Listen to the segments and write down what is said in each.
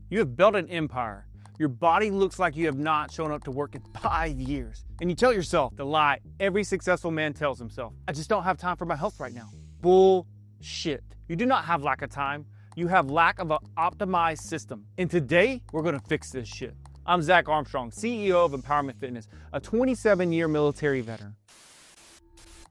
You have built an empire. Your body looks like you have not shown up to work in 5 years. And you tell yourself the lie every successful man tells himself. I just don't have time for my health right now. Bullshit. You do not have lack of time. You have lack of an optimized system. And today, we're gonna fix this shit. I'm Zach Armstrong, CEO of Empowerment Fitness, a 27-year military veteran.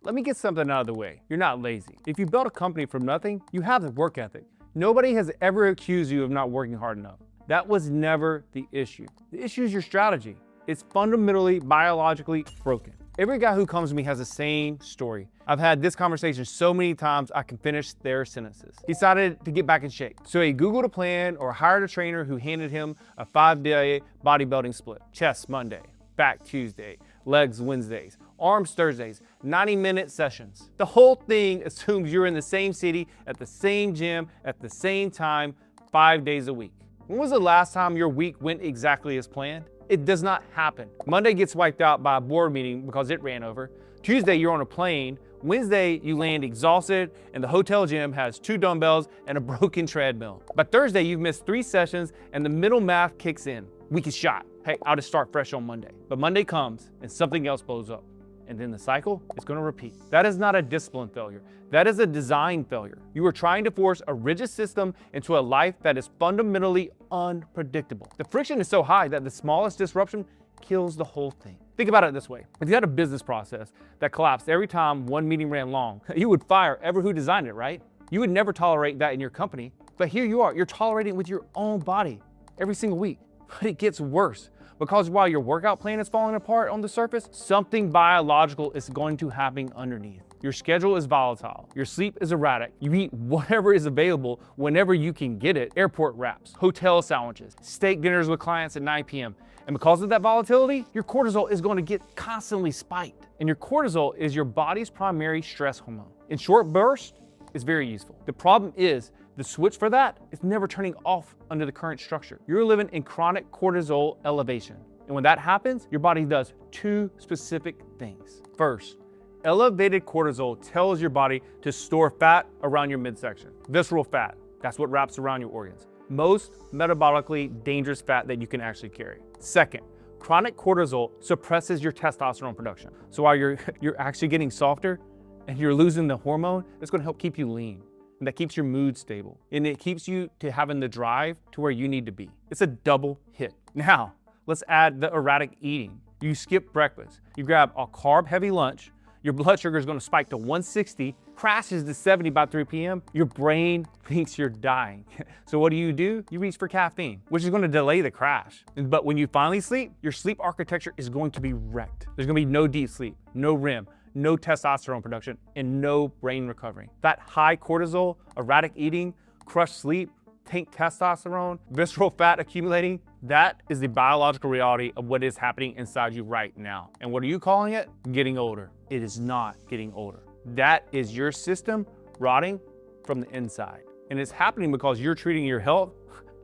Let me get something out of the way. You're not lazy. If you built a company from nothing, you have the work ethic. Nobody has ever accused you of not working hard enough. That was never the issue. The issue is your strategy. It's fundamentally, biologically broken. Every guy who comes to me has the same story. I've had this conversation so many times I can finish their sentences. He decided to get back in shape. So he Googled a plan or hired a trainer who handed him a 5-day bodybuilding split. Chest Monday, back Tuesday, legs Wednesdays, arms Thursdays, 90-minute sessions. The whole thing assumes you're in the same city, at the same gym, at the same time, 5 days a week. When was the last time your week went exactly as planned? It does not happen. Monday gets wiped out by a board meeting because it ran over. Tuesday, you're on a plane. Wednesday, you land exhausted and the hotel gym has 2 dumbbells and a broken treadmill. By Thursday, you've missed 3 sessions and the mental math kicks in. Week is shot. Hey, I'll just start fresh on Monday. But Monday comes and something else blows up. And then the cycle is gonna repeat. That is not a discipline failure. That is a design failure. You are trying to force a rigid system into a life that is fundamentally unpredictable. The friction is so high that the smallest disruption kills the whole thing. Think about it this way. If you had a business process that collapsed every time one meeting ran long, you would fire everyone who designed it, right? You would never tolerate that in your company. But here you are, you're tolerating it with your own body every single week. But it gets worse. Because while your workout plan is falling apart on the surface, something biological is going to happen underneath. Your schedule is volatile. Your sleep is erratic. You eat whatever is available whenever you can get it. Airport wraps, hotel sandwiches, steak dinners with clients at 9 p.m. And because of that volatility, your cortisol is going to get constantly spiked. And your cortisol is your body's primary stress hormone. In short bursts, it's very useful. The problem is, the switch for that is never turning off under the current structure. You're living in chronic cortisol elevation. And when that happens, your body does 2 specific things. First, elevated cortisol tells your body to store fat around your midsection. Visceral fat, that's what wraps around your organs. Most metabolically dangerous fat that you can actually carry. Second, chronic cortisol suppresses your testosterone production. So while you're actually getting softer and you're losing the hormone, it's gonna help keep you lean. And that keeps your mood stable. And it keeps you to having the drive to where you need to be. It's a double hit. Now, let's add the erratic eating. You skip breakfast. You grab a carb-heavy lunch. Your blood sugar is gonna spike to 160, crashes to 70 by 3 p.m. Your brain thinks you're dying. So what do? You reach for caffeine, which is gonna delay the crash. But when you finally sleep, your sleep architecture is going to be wrecked. There's gonna be no deep sleep, no REM, no testosterone production, and no brain recovery. That high cortisol, erratic eating, crushed sleep, tank testosterone, visceral fat accumulating, that is the biological reality of what is happening inside you right now. And what are you calling it? Getting older. It is not getting older. That is your system rotting from the inside. And it's happening because you're treating your health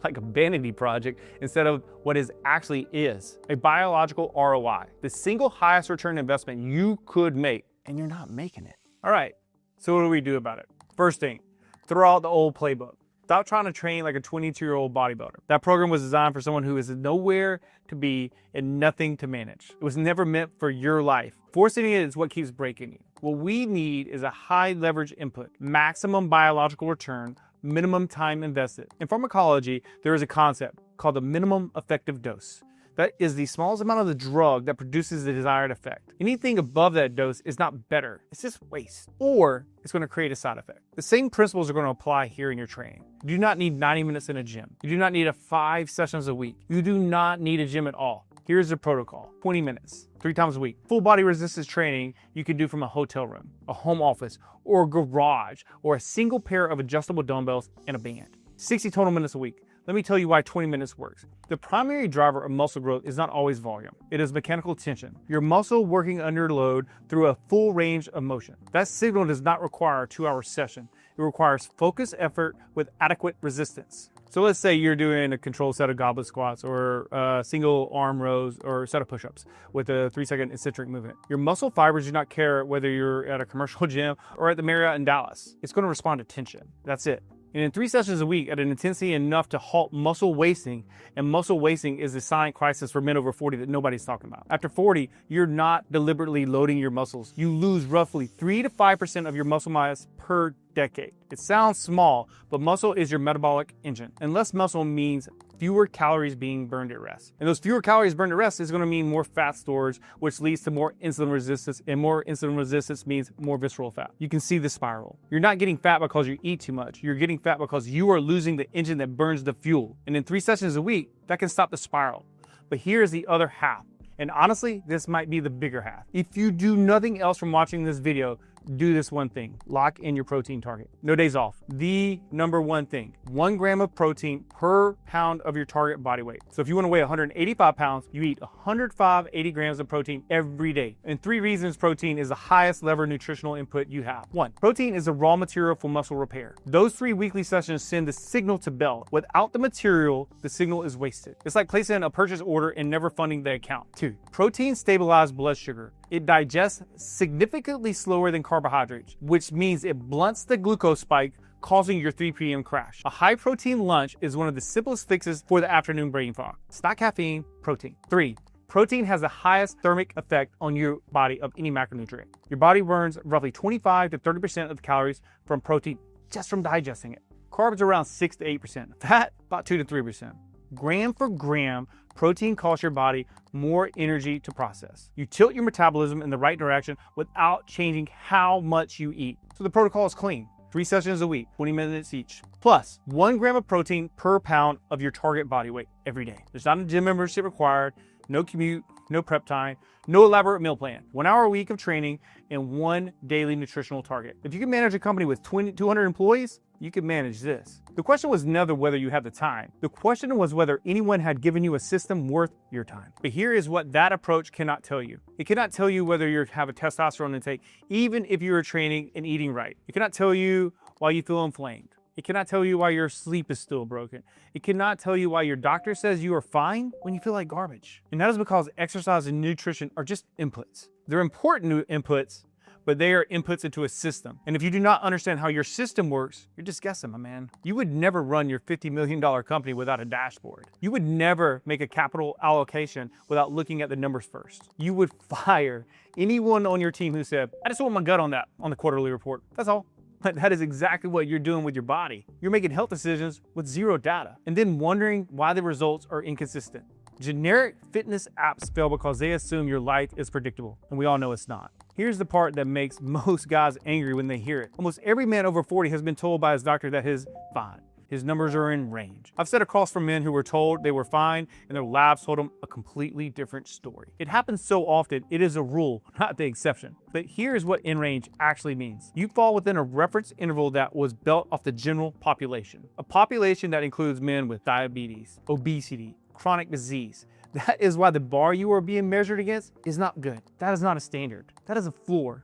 like a vanity project instead of what it actually is, a biological ROI, the single highest return investment you could make, and you're not making it. All right, so what do we do about it? First thing, throw out the old playbook. Stop trying to train like a 22-year-old bodybuilder. That program was designed for someone who is nowhere to be and nothing to manage. It was never meant for your life. Forcing it is what keeps breaking you. What we need is a high leverage input, maximum biological return, minimum time invested. In pharmacology, there is a concept called the minimum effective dose. That is the smallest amount of the drug that produces the desired effect. Anything above that dose is not better, it's just waste, or it's going to create a side effect. The same principles are going to apply here in your training. You do not need 90 minutes in a gym. You do not need 5 sessions a week. You do not need a gym at all. Here's the protocol: 20 minutes, 3 times a week. Full body resistance training you can do from a hotel room, a home office, or a garage, or a single pair of adjustable dumbbells and a band. 60 total minutes a week. Let me tell you why 20 minutes works. The primary driver of muscle growth is not always volume. It is mechanical tension. Your muscle working under load through a full range of motion. That signal does not require a 2-hour session. It requires focused effort with adequate resistance. So let's say you're doing a controlled set of goblet squats or single arm rows or set of push-ups with a 3-second eccentric movement. Your muscle fibers do not care whether you're at a commercial gym or at the Marriott in Dallas. It's going to respond to tension. That's it. And in 3 sessions a week at an intensity enough to halt muscle wasting, and muscle wasting is a silent crisis for men over 40 that nobody's talking about. After 40, you're not deliberately loading your muscles. You lose roughly 3 to 5% of your muscle mass per decade. It sounds small, but muscle is your metabolic engine. And less muscle means fewer calories being burned at rest. And those fewer calories burned at rest is going to mean more fat storage, which leads to more insulin resistance, and more insulin resistance means more visceral fat. You can see the spiral. You're not getting fat because you eat too much. You're getting fat because you are losing the engine that burns the fuel. And in 3 sessions a week, that can stop the spiral. But here's the other half. And honestly, this might be the bigger half. If you do nothing else from watching this video, do this one thing. Lock in your protein target. No days off. The number one thing, 1 gram of protein per pound of your target body weight. So if you want to weigh 185 pounds, you eat 80 grams of protein every day. And 3 reasons protein is the highest lever nutritional input you have. 1, protein is a raw material for muscle repair. Those 3 weekly sessions send the signal to Bell. Without the material, the signal is wasted. It's like placing a purchase order and never funding the account. 2, protein stabilizes blood sugar. It digests significantly slower than carbohydrates, which means it blunts the glucose spike, causing your 3 p.m. crash. A high protein lunch is one of the simplest fixes for the afternoon brain fog. It's not caffeine, protein. 3, protein has the highest thermic effect on your body of any macronutrient. Your body burns roughly 25 to 30% of the calories from protein just from digesting it. Carbs are around 6 to 8%. Fat, about 2 to 3%. Gram for gram, protein costs your body more energy to process. You tilt your metabolism in the right direction without changing how much you eat. So the protocol is clean. 3 sessions a week, 20 minutes each. Plus 1 gram of protein per pound of your target body weight every day. There's not a gym membership required, no commute, no prep time, no elaborate meal plan. 1 hour a week of training and 1 daily nutritional target. If you can manage a company with 200 employees, you can manage this. The question was never whether you had the time. The question was whether anyone had given you a system worth your time. But here is what that approach cannot tell you. It cannot tell you whether you have a testosterone intake, even if you are training and eating right. It cannot tell you why you feel inflamed. It cannot tell you why your sleep is still broken. It cannot tell you why your doctor says you are fine when you feel like garbage. And that is because exercise and nutrition are just inputs. They're important inputs, but they are inputs into a system. And if you do not understand how your system works, you're just guessing, my man. You would never run your $50 million company without a dashboard. You would never make a capital allocation without looking at the numbers first. You would fire anyone on your team who said, I just want my gut on that on the quarterly report. That's all. That is exactly what you're doing with your body. You're making health decisions with zero data and then wondering why the results are inconsistent. Generic fitness apps fail because they assume your life is predictable, and we all know it's not. Here's the part that makes most guys angry when they hear it. Almost every man over 40 has been told by his doctor that he's fine. His numbers are in range. I've sat across from men who were told they were fine and their labs told them a completely different story. It happens so often, it is a rule, not the exception. But here's what in range actually means. You fall within a reference interval that was built off the general population. A population that includes men with diabetes, obesity, chronic disease. That is why the bar you are being measured against is not good. That is not a standard. That is a floor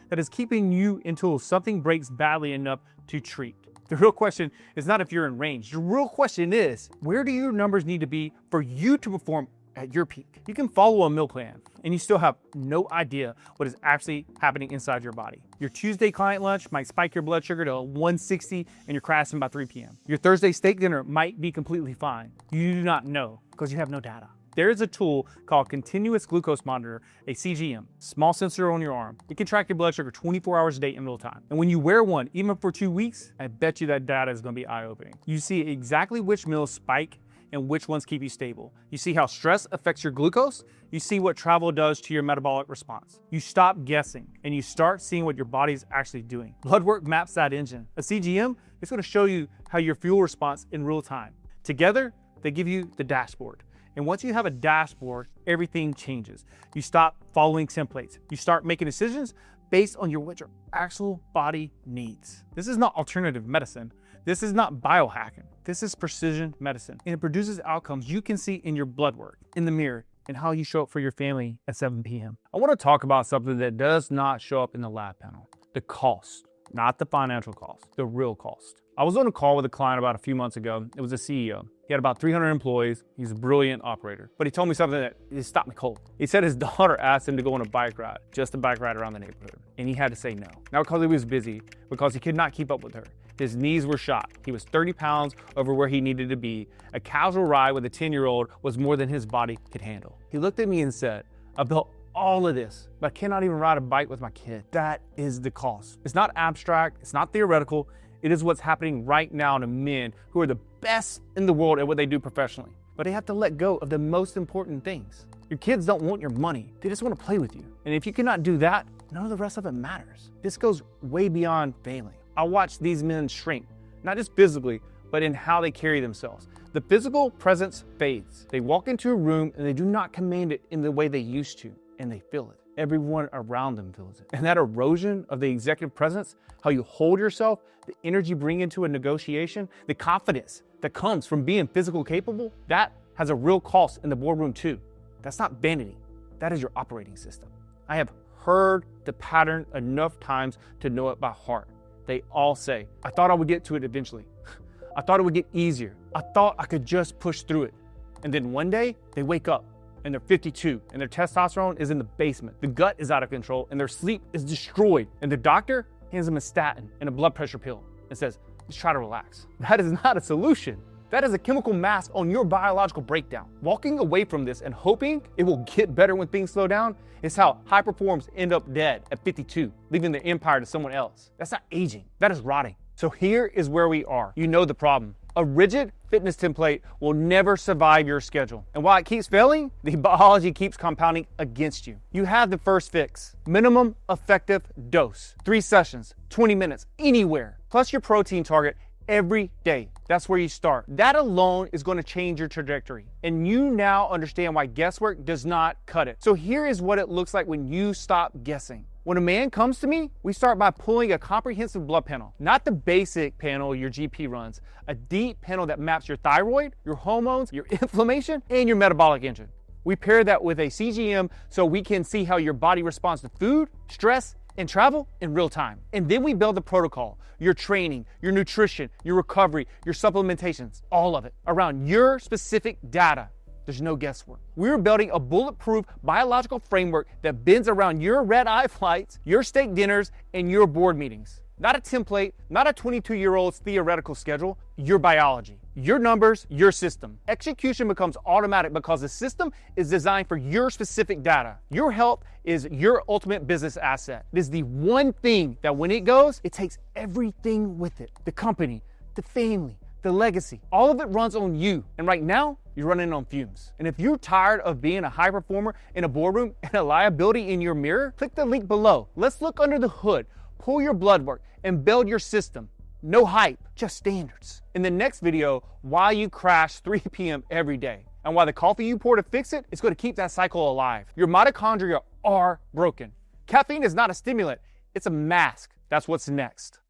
that is keeping you until something breaks badly enough to treat. The real question is not if you're in range. The real question is, where do your numbers need to be for you to perform at your peak? You can follow a meal plan and you still have no idea what is actually happening inside your body. Your Tuesday client lunch might spike your blood sugar to 160 and you're crashing by 3 p.m. Your Thursday steak dinner might be completely fine. You do not know because you have no data. There is a tool called Continuous Glucose Monitor, a CGM, small sensor on your arm. It can track your blood sugar 24 hours a day in real time. And when you wear one, even for 2 weeks, I bet you that data is going to be eye-opening. You see exactly which meals spike and which ones keep you stable. You see how stress affects your glucose. You see what travel does to your metabolic response. You stop guessing and you start seeing what your body is actually doing. Blood work maps that engine. A CGM is going to show you how your fuel response in real time. Together, they give you the dashboard. And once you have a dashboard, everything changes. You stop following templates. You start making decisions based on what your actual body needs. This is not alternative medicine. This is not biohacking. This is precision medicine. And it produces outcomes you can see in your blood work, in the mirror, and how you show up for your family at 7 p.m. I want to talk about something that does not show up in the lab panel. The cost, not the financial cost, the real cost. I was on a call with a client about a few months ago. It was a CEO. He had about 300 employees. He's a brilliant operator. But he told me something that just stopped me cold. He said his daughter asked him to go on a bike ride, just a bike ride around the neighborhood. And he had to say no. Not because he was busy, because he could not keep up with her. His knees were shot. He was 30 pounds over where he needed to be. A casual ride with a 10-year-old was more than his body could handle. He looked at me and said, "I built all of this, but I cannot even ride a bike with my kid." That is the cost. It's not abstract, it's not theoretical. It is what's happening right now to men who are the best in the world at what they do professionally. But they have to let go of the most important things. Your kids don't want your money. They just want to play with you. And if you cannot do that, none of the rest of it matters. This goes way beyond failing. I watch these men shrink, not just physically, but in how they carry themselves. The physical presence fades. They walk into a room and they do not command it in the way they used to, and they feel it. Everyone around them feels it. And that erosion of the executive presence, how you hold yourself, the energy you bring into a negotiation, the confidence that comes from being physical capable, that has a real cost in the boardroom too. That's not vanity. That is your operating system. I have heard the pattern enough times to know it by heart. They all say, "I thought I would get to it eventually. I thought it would get easier. I thought I could just push through it." And then one day they wake up and they're 52 and their testosterone is in the basement. The gut is out of control and their sleep is destroyed. And the doctor hands them a statin and a blood pressure pill and says, "Just try to relax." That is not a solution. That is a chemical mask on your biological breakdown. Walking away from this and hoping it will get better when things slow down is how high performers end up dead at 52, leaving their empire to someone else. That's not aging, that is rotting. So here is where we are. You know the problem. A rigid fitness template will never survive your schedule. And while it keeps failing, the biology keeps compounding against you. You have the first fix. Minimum effective dose. 3 sessions, 20 minutes, anywhere. Plus your protein target every day. That's where you start. That alone is going to change your trajectory. And you now understand why guesswork does not cut it. So here is what it looks like when you stop guessing. When a man comes to me, we start by pulling a comprehensive blood panel. Not the basic panel your GP runs, a deep panel that maps your thyroid, your hormones, your inflammation, and your metabolic engine. We pair that with a CGM so we can see how your body responds to food, stress, and travel in real time. And then we build the protocol, your training, your nutrition, your recovery, your supplementations, all of it around your specific data. There's no guesswork. We're building a bulletproof biological framework that bends around your red-eye flights, your steak dinners, and your board meetings. Not a template, not a 22-year-old's theoretical schedule, your biology, your numbers, your system. Execution becomes automatic because the system is designed for your specific data. Your health is your ultimate business asset. It is the one thing that when it goes, it takes everything with it. The company, the family, the legacy, all of it runs on you. And right now, you're running on fumes. And if you're tired of being a high performer in a boardroom and a liability in your mirror, click the link below. Let's look under the hood, pull your blood work, and build your system. No hype, just standards. In the next video, why you crash 3 p.m. every day, and why the coffee you pour to fix it is going to keep that cycle alive. Your mitochondria are broken. Caffeine is not a stimulant, it's a mask. That's what's next.